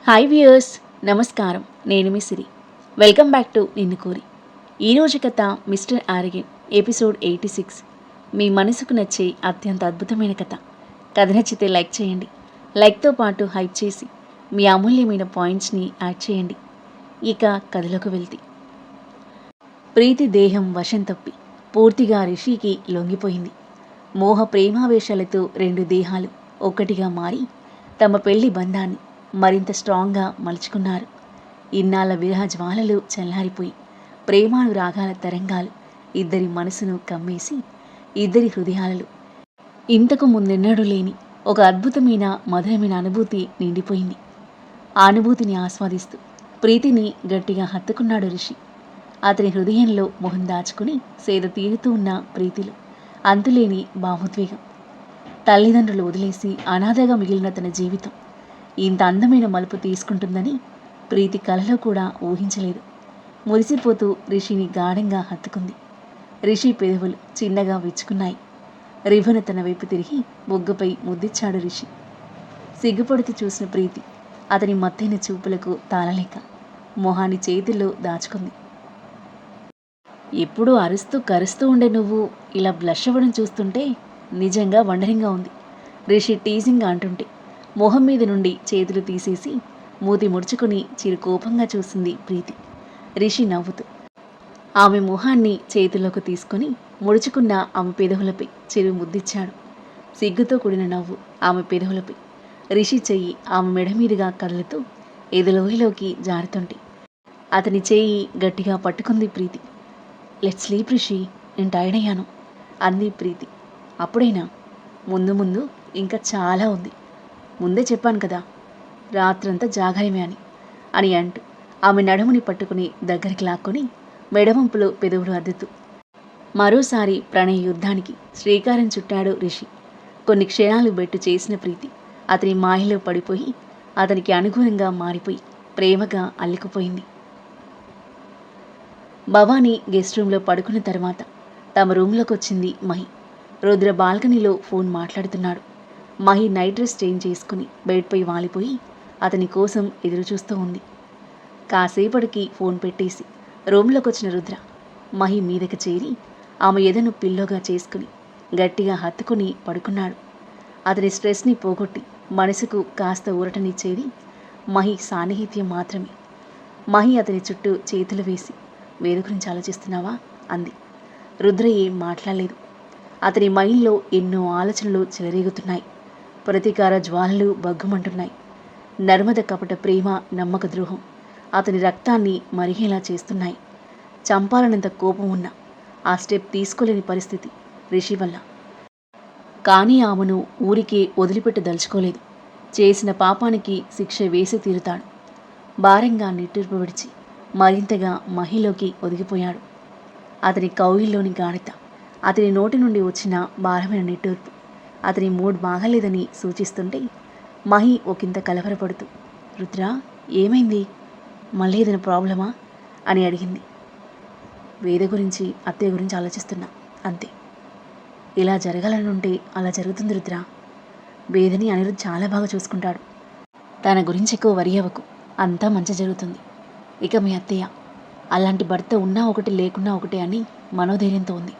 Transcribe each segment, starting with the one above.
Hi viewers, నమస్కారం. నేను మీ సిరి. Welcome back to నిన్ను కోరి. ఈరోజు కథ మిస్టర్ ఆరిగన్, ఎపిసోడ్ 86. మీ మనసుకు నచ్చే అత్యంత అద్భుతమైన కథ. కథ నచ్చితే లైక్ చేయండి. లైక్తో పాటు హైప్ చేసి మీ అమూల్యమైన పాయింట్స్ని యాడ్ చేయండి. ఇక కథలోకి వెళ్తే, ప్రీతి దేహం వశం తప్పి పూర్తిగా రిషికి లొంగిపోయింది. మోహ ప్రేమావేశాలతో రెండు దేహాలు ఒక్కటిగా మారి తమ పెళ్లి బంధాన్ని మరింత స్ట్రాంగ్గా మలుచుకున్నారు. ఇన్నాళ్ళ విరహ జ్వాలలు చల్లారిపోయి ప్రేమానురాగాల తరంగాలు ఇద్దరి మనసును కమ్మేసి ఇద్దరి హృదయాలలో ఇంతకు ముందెన్నడూ లేని ఒక అద్భుతమైన మధురమైన అనుభూతి నిండిపోయింది. ఆ అనుభూతిని ఆస్వాదిస్తూ ప్రీతిని గట్టిగా హత్తుకున్నాడు రిషి. అతని హృదయంలో మొహం దాచుకుని సేద తీరుతూ ఉన్న ప్రీతిలో అంతులేని భావోద్వేగం. తల్లిదండ్రులు వదిలేసి అనాథగా మిగిలిన తన జీవితం ఇంత అందమైన మలుపు తీసుకుంటుందని ప్రీతి కలలో కూడా ఊహించలేదు. మురిసిపోతూ రిషిని గాఢంగా హత్తుకుంది. రిషి పెదవులు చిన్నగా విచ్చుకున్నాయి. రిభున తన వైపు తిరిగి బొగ్గపై ముద్దిచ్చాడు రిషి. సిగ్గుపడుతూ చూసిన ప్రీతి అతని మత్తైన చూపులకు తాళలేక మొహాన్ని చేతుల్లో దాచుకుంది. ఎప్పుడూ అరుస్తూ కరుస్తూ ఉండే నువ్వు ఇలా బ్లష్ అవ్వడం చూస్తుంటే నిజంగా వండరింగ్గా ఉంది, రిషి టీజింగ్గా అంటుంటే మొహం మీద నుండి చేతులు తీసేసి మూతి ముడుచుకుని చిరుకోపంగా చూసింది ప్రీతి. రిషి నవ్వుతూ ఆమె మొహాన్ని చేతుల్లోకి తీసుకుని ముడుచుకున్న ఆమె పెదవులపై చిరు ముద్దిచ్చాడు. సిగ్గుతో కూడిన నవ్వు ఆమె పెదవులపై. రిషి చెయ్యి ఆమె మెడ మీదుగా కదులుతూ ఎదలోయలోకి జారుతుంటే అతని చేయి గట్టిగా పట్టుకుంది ప్రీతి. లెట్స్ స్లీప్ రిషి, నేను టైర్డ్ అయ్యాను అంది ప్రీతి. అప్పుడైనా? ముందు ముందు ఇంకా చాలా ఉంది. ముందే చెప్పాను కదా, రాత్రంతా జాగాయమే అని అంటూ ఆమె నడుముని పట్టుకుని దగ్గరికి లాక్కొని మెడవంపులో పెదవులు అద్దుతూ మరోసారి ప్రణయ యుద్ధానికి శ్రీకారం చుట్టాడు రిషి. కొన్ని క్షణాలు బెట్టు చేసిన ప్రీతి అతని మాయలో పడిపోయి అతనికి అనుగుణంగా మారిపోయి ప్రేమగా అల్లుకుపోయింది. భవానీ గెస్ట్ రూమ్లో పడుకున్న తర్వాత తమ రూమ్లోకి వచ్చింది మహి. రుద్ర బాల్కనీలో ఫోన్ మాట్లాడుతున్నాడు. మహి నైట్ డ్రెస్ చేంజ్ చేసుకుని బెడ్పై వాలిపోయి అతని కోసం ఎదురుచూస్తూ ఉంది. కాసేపటికి ఫోన్ పెట్టేసి రూమ్లోకి వచ్చిన రుద్ర మహి మీదకి చేరి ఆమె ఎదను పిల్లోగా చేసుకుని గట్టిగా హత్తుకుని పడుకున్నాడు. అతని స్ట్రెస్ని పోగొట్టి మనసుకు కాస్త ఊరటనిచ్చేది మహి సాన్నిహిత్యం మాత్రమే. మహి అతని చుట్టూ చేతులు వేసి వేద గురించి ఆలోచిస్తున్నావా అంది. రుద్ర ఏం మాట్లాడలేదు. అతని మైండ్లో ఎన్నో ఆలోచనలు చెలరేగుతున్నాయి. ప్రతీకార జ్వాలలు బగ్గుమంటున్నాయి. నర్మద కపట ప్రేమ, నమ్మక ద్రోహం అతని రక్తాన్ని మరిగేలా చేస్తున్నాయి. చంపాలనంత కోపం ఉన్నా ఆ స్టెప్ తీసుకోలేని పరిస్థితి రిషి వల్ల. కానీ ఆమెను ఊరికే వదిలిపెట్టదలుచుకోలేదు. చేసిన పాపానికి శిక్ష వేసి తీరుతాడు. భారంగా నిట్టూర్పు విడిచి మరింతగా మహిలోకి ఒదిగిపోయాడు. అతని కౌగిల్లోని గాఢత, అతని నోటి నుండి వచ్చిన భారమైన నిట్టూర్పు అతని మూడ్ బాగలేదని సూచిస్తుంటే మహి ఒకంత కలవరపడుతూ, రుద్ర ఏమైంది, మళ్ళీ ఏదైనా ప్రాబ్లమా అని అడిగింది. వేద గురించి, అత్తయ్య గురించి ఆలోచిస్తున్నా అంతే. ఇలా జరగాలనుంటే అలా జరుగుతుంది రుద్ర. వేదని అనిరుద్ధ్ చాలా బాగా చూసుకుంటాడు. తన గురించి ఎక్కువ వరి అవ్వకు, అంతా మంచి జరుగుతుంది. ఇక మీ అత్తయ్య అలాంటి భర్త ఉన్నా ఒకటి లేకున్నా ఒకటే అని మనోధైర్యంతో ఉంది.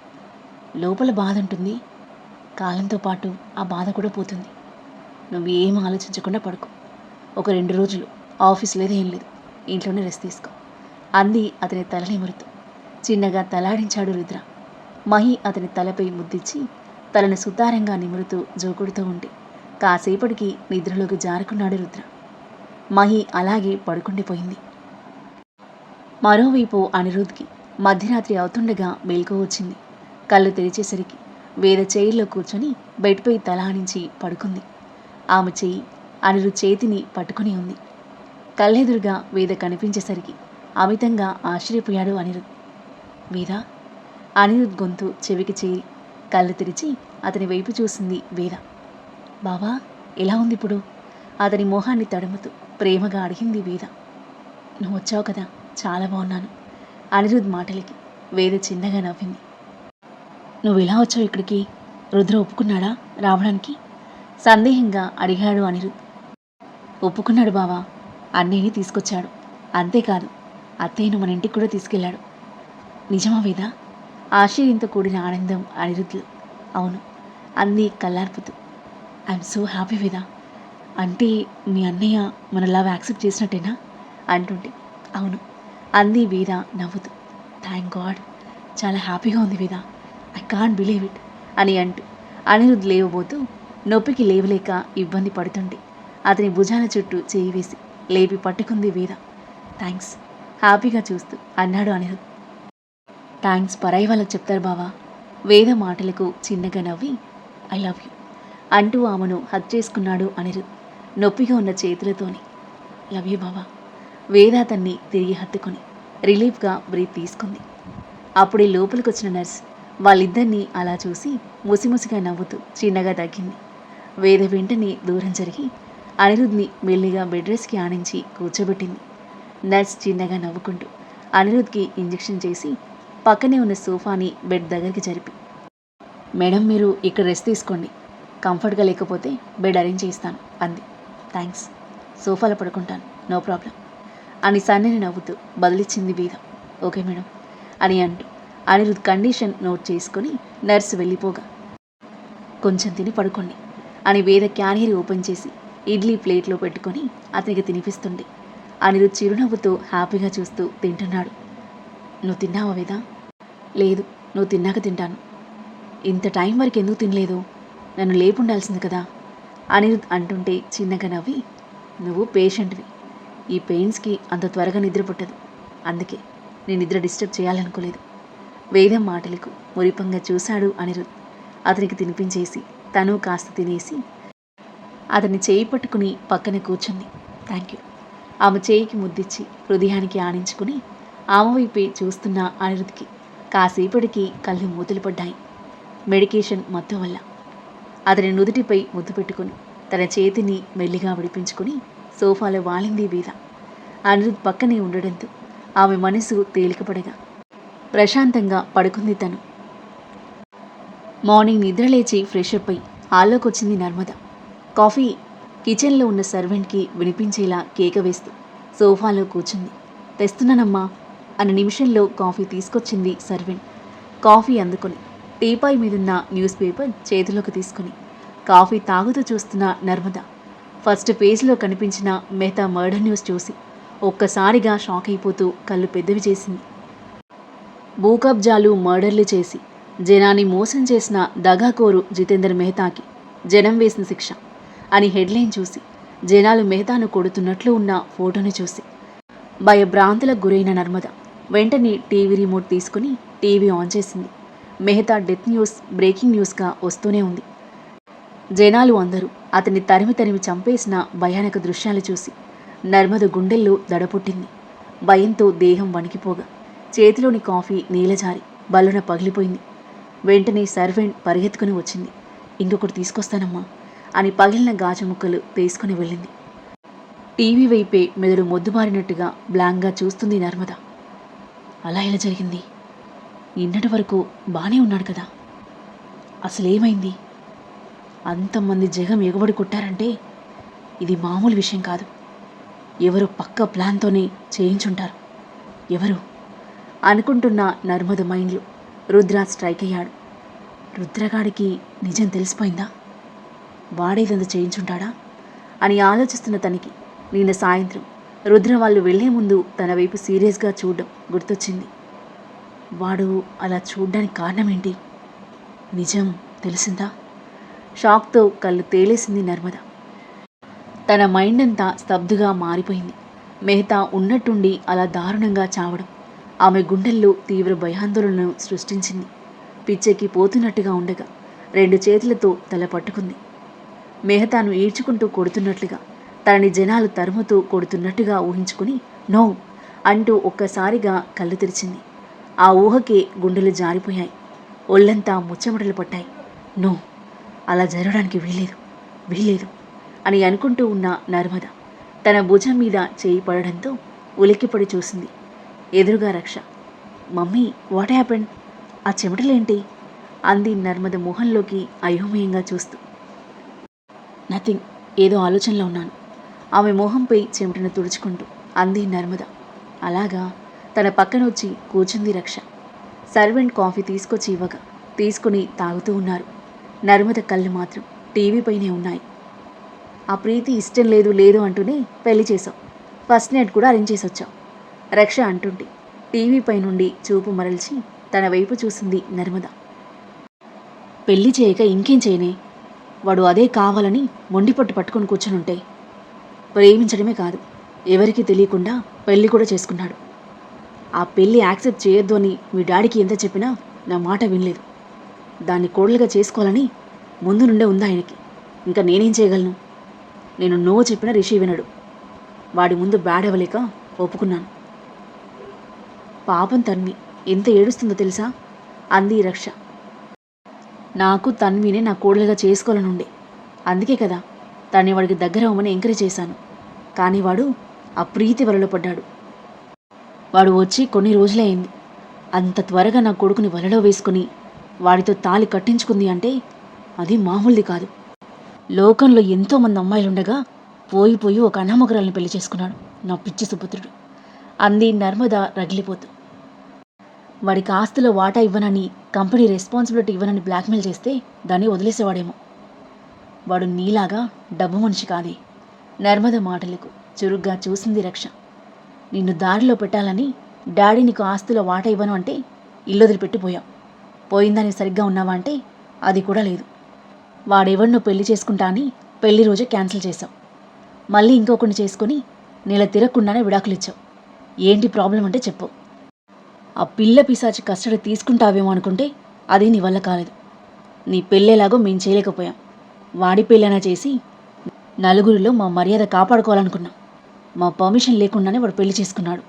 లోపల బాధ ఉంటుంది, కాలంతో పాటు ఆ బాధ కూడా పోతుంది. నువ్వు ఏం ఆలోచించకుండా పడుకో. ఒక 2 రోజులు ఆఫీస్ లేదు, ఏం లేదు, ఇంట్లోనే రెస్ట్ తీసుకో అంది అతని తల నిమురుతూ. చిన్నగా తలాడించాడు రుద్ర. మహి అతని తలపై ముద్దిచ్చి తలను సుతారంగా నిమురుతూ జోకుడుతూ ఉంటే కాసేపటికి నిద్రలోకి జారుకున్నాడు రుద్ర. మహి అలాగే పడుకుండిపోయింది. మరోవైపు అనిరుద్ధ్కి మధ్యరాత్రి అవుతుండగా మెలకు వచ్చింది. కళ్ళు తెరిచేసరికి వేద చైర్లో కూర్చొని బెడ్పై తలానించి పడుకుంది. ఆమె చేయి అనిరుద్ధ్ చేతిని పట్టుకుని ఉంది. కళ్ళెదురుగా వేద కనిపించేసరికి అమితంగా ఆశ్చర్యపోయాడు అనిరుద్ధ్. వేద? అనిరుద్ధ్ గొంతు చెవికి చేరి కళ్ళు తెరిచి అతని వైపు చూసింది వేద. బావా, ఎలా ఉంది ఇప్పుడు? అతని మొహాన్ని తడుముతూ ప్రేమగా అడిగింది వేద. నువ్వు వచ్చావు కదా, చాలా బాగున్నాను. అనిరుద్ధ్ మాటలకి వేద చిన్నగా నవ్వింది. నువ్వు ఇలా వచ్చావు ఇక్కడికి? రుద్ర ఒప్పుకున్నాడా రావడానికి? సందేహంగా అడిగాడు అనిరుద్ధ్. ఒప్పుకున్నాడు బావా. అన్నయ్యని తీసుకొచ్చాడు. అంతేకాదు అత్తయ్యను మన ఇంటికి కూడా తీసుకెళ్ళాడు. నిజమా వేద? ఆశ్చర్యంతో కూడిన ఆనందం అనిరుద్ధ్లో. అవును అంది కళ్ళార్పుతూ. ఐఎమ్ సో హ్యాపీ వేద. అంటే మీ అన్నయ్య మన లవ్ యాక్సెప్ట్ చేసినట్టేనా అంటుంటే. అవును అంది వేద నవ్వుతూ. థ్యాంక్ గాడ్, చాలా హ్యాపీగా ఉంది వేద. ఐ కాంట్ బిలీవ్ ఇట్ అని అంటూ అనిరుద్ధ్ లేవబోతూ నొప్పికి లేవలేక ఇబ్బంది పడుతుంటే అతని భుజాల చుట్టూ చేయి వేసి లేపి పట్టుకుంది వేద. థ్యాంక్స్ హ్యాపీగా చూస్తూ అన్నాడు అనిరుద్ధ్. థ్యాంక్స్ పరాయి వాళ్ళకి చెప్తారు బావా. వేద మాటలకు చిన్నగా నవ్వి ఐ లవ్ యూ అంటూ ఆమెను హగ్ చేసుకున్నాడు అనిరుద్ధ్ నొప్పిగా ఉన్న చేతులతోని. లవ్ యూ బావా. వేద అతన్ని తిరిగి హత్తుకొని రిలీఫ్గా బ్రీత్ తీసుకుంది. అప్పుడే లోపలికొచ్చిన నర్స్ వాళ్ళిద్దరినీ అలా చూసి ముసిముసిగా నవ్వుతూ చిన్నగా తగ్గింది. వేద వెంటనే దూరం జరిగి అనిరుద్ధ్ని మెల్లిగా బెడ్ రెస్ట్కి ఆనించి కూర్చోబెట్టింది. నర్స్ చిన్నగా నవ్వుకుంటూ అనిరుద్ధ్కి ఇంజెక్షన్ చేసి పక్కనే ఉన్న సోఫాని బెడ్ దగ్గరికి జరిపి, మేడం మీరు ఇక్కడ రెస్ట్ తీసుకోండి, కంఫర్ట్గా లేకపోతే బెడ్ అరేంజ్ చేస్తాను అంది. థ్యాంక్స్, సోఫాలో పడుకుంటాను, నో ప్రాబ్లం అని సన్నని నవ్వుతూ బదిలిచ్చింది వేద. ఓకే మేడం అని అంటూ అనిరుద్ధ్ కండిషన్ నోట్ చేసుకొని నర్సు వెళ్ళిపోగా కొంచెం తిని పడుకోండి అని వేద క్యారియర్ ఓపెన్ చేసి ఇడ్లీ ప్లేట్లో పెట్టుకొని అతనికి తినిపిస్తుంది. అనిరుద్ధ్ చిరునవ్వుతో హ్యాపీగా చూస్తూ తింటున్నాడు. నువ్వు తిన్నావా వేద? లేదు, నువ్వు తిన్నాక తింటాను. ఇంత టైం వరకు ఎందుకు తినలేదు? నన్ను లేపుండాల్సింది కదా అనిరుద్ధ్ అంటుంటే చిన్నగా నవ్వి, నువ్వు పేషెంట్వి, ఈ పెయిన్స్కి అంత త్వరగా నిద్ర పుట్టదు, అందుకే నీ నిద్ర డిస్టర్బ్ చేయాలనుకోలేదు. వేదం మాటలకు మురిపంగా చూశాడు అనిరుద్ధ్. అతనికి తినిపించేసి తను కాస్త తినేసి అతన్ని చేయి పట్టుకుని పక్కన కూర్చుంది. Thank you. ఆమె చేయికి ముద్దిచ్చి హృదయానికి ఆనించుకుని ఆమె వైపే చూస్తున్న అనిరుద్ధ్కి కాసేపటికి కళ్ళు మూతలు పడ్డాయి. మెడికేషన్ మత్తు వల్ల. అతని నుదుటిపై ముద్దు పెట్టుకుని తన చేతిని మెల్లిగా విడిపించుకుని సోఫాలో వాలింది వేద. అనిరుద్ధ్ పక్కనే ఉండడంతో ఆమె మనసు తేలికపడగా ప్రశాంతంగా పడుకుంది తను. మార్నింగ్ నిద్రలేచి ఫ్రెష్ అప్ అయి హాల్లోకి వచ్చింది నర్మద. కాఫీ కిచెన్లో ఉన్న సర్వెంట్కి వినిపించేలా కేక వేస్తూ సోఫాలో కూర్చుంది. తెస్తున్నానమ్మా అన్న నిమిషంలో కాఫీ తీసుకొచ్చింది సర్వెంట్. కాఫీ అందుకొని టీపాయ్ మీదున్న న్యూస్ పేపర్ చేతిలోకి తీసుకుని కాఫీ తాగుతూ చూస్తున్న నర్మద ఫస్ట్ పేజ్లో కనిపించిన మెహతా మర్డర్ న్యూస్ చూసి ఒక్కసారిగా షాక్ అయిపోతూ కళ్ళు పెద్దవి చేసింది. భూకబ్జాలు మర్డర్లు చేసి జనాన్ని మోసం చేసిన దగాకోరు జితేందర్ మెహతాకి జనం వేసిన శిక్ష అని హెడ్లైన్ చూసి జనాలు మెహతాను కొడుతున్నట్లు ఉన్న ఫోటోని చూసి భయభ్రాంతులకు గురైన నర్మద వెంటనే టీవీ రిమోట్ తీసుకుని టీవీ ఆన్ చేసింది. మెహతా డెత్ న్యూస్ బ్రేకింగ్ న్యూస్గా వస్తూనే ఉంది. జనాలు అందరూ అతన్ని తరిమి తరిమి చంపేసిన భయానక దృశ్యాలు చూసి నర్మద గుండెల్లో దడపుట్టింది. భయంతో దేహం వణికిపోగా చేతిలోని కాఫీ నీలజారి బల్లున పగిలిపోయింది. వెంటనే సర్వెంట్ పరిగెత్తుకుని వచ్చింది. ఇంకొకటి తీసుకొస్తానమ్మా అని పగిలిన గాజు ముక్కలు తీసుకుని వెళ్ళింది. టీవీ వైపే మెదడు మొద్దుబారినట్టుగా బ్లాంక్గా చూస్తుంది నర్మద. అలా ఎలా జరిగింది? నిన్నటి వరకు బాగానే ఉన్నాడు కదా, అసలేమైంది? అంతమంది జగం ఎగబడి కొట్టారంటే ఇది మామూలు విషయం కాదు. ఎవరు పక్క ప్లాన్తోనే చేయించుంటారు. ఎవరు అనుకుంటున్న నర్మద మైండ్లో రుద్ర స్ట్రైక్ అయ్యాడు. రుద్రగాడికి నిజం తెలిసిపోయిందా? వాడేదంతా చేయించుంటాడా అని ఆలోచిస్తున్న తనకి నిన్న సాయంత్రం రుద్ర వాళ్ళు వెళ్లే ముందు తన వైపు సీరియస్గా చూడడం గుర్తొచ్చింది. వాడు అలా చూడ్డానికి కారణం ఏంటి? నిజం తెలిసిందా? షాక్తో కళ్ళు తేలేసింది నర్మద. తన మైండ్ అంతా స్తబ్దుగా మారిపోయింది. మెహతా ఉన్నట్టుండి అలా దారుణంగా చావడం ఆమె గుండెల్లో తీవ్ర భయాందోళనను సృష్టించింది. పిచ్చెక్కి పోతున్నట్టుగా ఉండగా 2 చేతులతో తల పట్టుకుంది. మెహతాను ఈడ్చుకుంటూ కొడుతున్నట్లుగా, తనని జనాలు తరుముతూ కొడుతున్నట్టుగా ఊహించుకుని నో అంటూ ఒక్కసారిగా కళ్ళు తెరిచింది. ఆ ఊహకే గుండెలు జారిపోయాయి. ఒళ్ళంతా ముచ్చమటలు పట్టాయి. నో, అలా జరగడానికి వీల్లేదు అని అనుకుంటూ ఉన్న నర్మద తన భుజం మీద చేయి పడడంతో ఉలిక్కిపడి చూసింది. ఎదురుగా రక్ష. Mummy, what happened? ఆ చెమటలేంటి అంది నర్మద మొహంలోకి అయోమయంగా చూస్తూ. నథింగ్, ఏదో ఆలోచనలో ఉన్నాను ఆమె మొహంపై చెమటను తుడుచుకుంటూ అంది నర్మద. అలాగా? తన పక్కన వచ్చి కూర్చుంది రక్ష. సర్వెంట్ కాఫీ తీసుకొచ్చి ఇవ్వగా తీసుకుని తాగుతూ ఉన్నారు. నర్మద కళ్ళు మాత్రం టీవీపైనే ఉన్నాయి. ఆ ప్రీతి ఇష్టం లేదు లేదు అంటూనే పెళ్లి చేశావు. ఫస్ట్ నైట్ కూడా అరేంజ్ చేసి వచ్చావు. రక్ష అంటుంటే టీవీపై నుండి చూపు మరల్చి తన వైపు చూసింది నర్మద. పెళ్లి చేయక ఇంకేం చేయనే? వాడు అదే కావాలని మొండిపట్టు పట్టుకొని కూర్చొనుంటే. ప్రేమించడమే కాదు, ఎవరికీ తెలియకుండా పెళ్లి కూడా చేసుకున్నాడు. ఆ పెళ్లి యాక్సెప్ట్ చేయొద్దు అని మీ డాడీకి ఎంత చెప్పినా నా మాట వినలేదు. దాన్ని కోడలుగా చేసుకోవాలని ముందు నుండే ఉంది ఆయనకి. ఇంకా నేనేం చేయగలను? నేను నో చెప్పినా రిషి వినడు. వాడి ముందు బ్యాడ్ అవ్వలేక ఒప్పుకున్నాను. పాపం తన్వి ఎంత ఏడుస్తుందో తెలుసా? అంది రక్ష. నాకు తన్వినే నా కోడలుగా చేసుకోవాలనుండే. అందుకే కదా తన్ని వాడికి దగ్గర అవ్వమని ఎంకరేజ్ చేశాను. కానీ వాడు ఆ ప్రీతి వలలో పడ్డాడు. వాడు వచ్చి కొన్ని రోజులే అయింది. అంత త్వరగా నా కొడుకుని వలలో వేసుకుని వాడితో తాళి కట్టించుకుంది అంటే అది మామూలుది కాదు. లోకంలో ఎంతోమంది అమ్మాయిలుండగా పోయి ఒక అనామకురాల్ని పెళ్లి చేసుకున్నాడు నా పిచ్చి సుపుత్రుడు. అంది నర్మద రగిలిపోతూ. వాడికి ఆస్తిలో వాటా ఇవ్వనని, కంపెనీ రెస్పాన్సిబిలిటీ ఇవ్వనని బ్లాక్మెయిల్ చేస్తే దాన్ని వదిలేసేవాడేమో. వాడు నీలాగా డబ్బు మనిషి కాదే. నర్మద మాటలకు చురుగ్గా చూసింది రక్ష. నిన్ను దారిలో పెట్టాలని డాడీ నీకు ఆస్తిలో వాటా ఇవ్వను అంటే ఇల్లు వదిలిపెట్టిపోయావు. పోయిందని సరిగ్గా ఉన్నావా అంటే అది కూడా లేదు. వాడెవరినో పెళ్లి చేసుకుంటా అని పెళ్లి రోజే క్యాన్సిల్ చేశావు. మళ్ళీ ఇంకొకరిని చేసుకుని నెల తిరగకుండానే విడాకులిచ్చావు. ఏంటి ప్రాబ్లం అంటే చెప్పు. ఆ పిల్ల పిశాచి కస్టడీ తీసుకుంటావేమో అనుకుంటే అది నీ వల్ల కాలేదు. నీ పెళ్ళేలాగో మేం చేయలేకపోయాం. వాడి పెళ్ళైనా చేసి నలుగురిలో మా మర్యాద కాపాడుకోవాలనుకున్నాం. మా పర్మిషన్ లేకుండానే వాడు పెళ్లి చేసుకున్నాడు.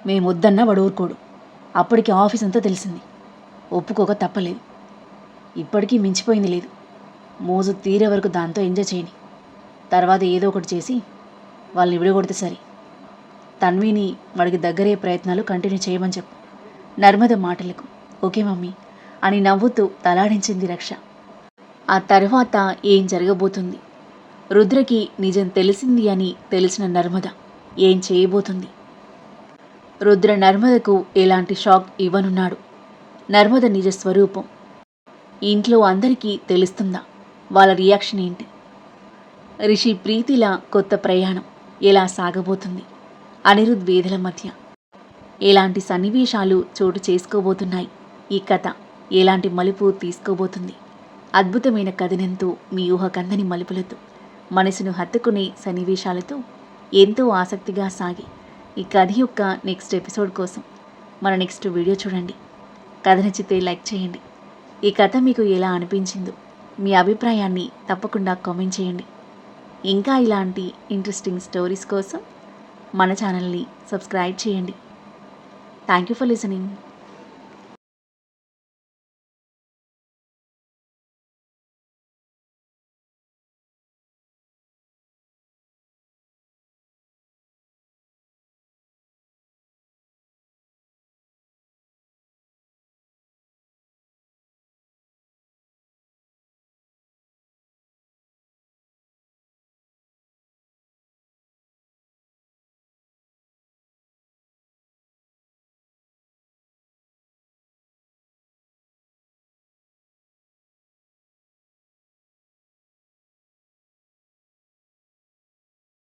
మేమొద్దన్నా వాడు ఊరుకోడు. అప్పటికి ఆఫీస్ అంతా తెలిసింది. ఒప్పుకోక తప్పలేదు. ఇప్పటికీ మించిపోయింది లేదు. మోజు తీరే వరకు దాంతో ఎంజాయ్ చేయని, తర్వాత ఏదో ఒకటి చేసి వాళ్ళని విడగొడితే సరి. తన్విని వాడికి దగ్గరయ్యే ప్రయత్నాలు కంటిన్యూ చేయమని చెప్పు. నర్మద మాటలకు ఓకే మమ్మీ అని నవ్వుతూ తలాడించింది రక్ష. ఆ తర్వాత ఏం జరగబోతుంది? రుద్రకి నిజం తెలిసింది అని తెలిసిన నర్మద ఏం చేయబోతుంది? రుద్ర నర్మదకు ఎలాంటి షాక్ ఇవ్వనున్నాడు? నర్మద నిజ స్వరూపం ఇంట్లో అందరికీ తెలుస్తుందా? వాళ్ళ రియాక్షన్ ఏంటి? రిషి ప్రీతిలా కొత్త ప్రయాణం ఎలా సాగబోతుంది? అనిరుద్ వేదల మధ్య ఎలాంటి సన్నివేశాలు చోటు చేసుకోబోతున్నాయి? ఈ కథ ఎలాంటి మలుపు తీసుకోబోతుంది? అద్భుతమైన కథనంతో మీ ఊహకందని మలుపులతో మనసును హత్తుకునే సన్నివేశాలతో ఎంతో ఆసక్తిగా సాగి ఈ కథ యొక్క నెక్స్ట్ ఎపిసోడ్ కోసం మన నెక్స్ట్ వీడియో చూడండి. కథ నచ్చితే లైక్ చేయండి. ఈ కథ మీకు ఎలా అనిపించిందో మీ అభిప్రాయాన్ని తప్పకుండా కామెంట్ చేయండి. ఇంకా ఇలాంటి ఇంట్రెస్టింగ్ స్టోరీస్ కోసం మన ఛానల్ని సబ్స్క్రైబ్ చేయండి. Thank you for listening.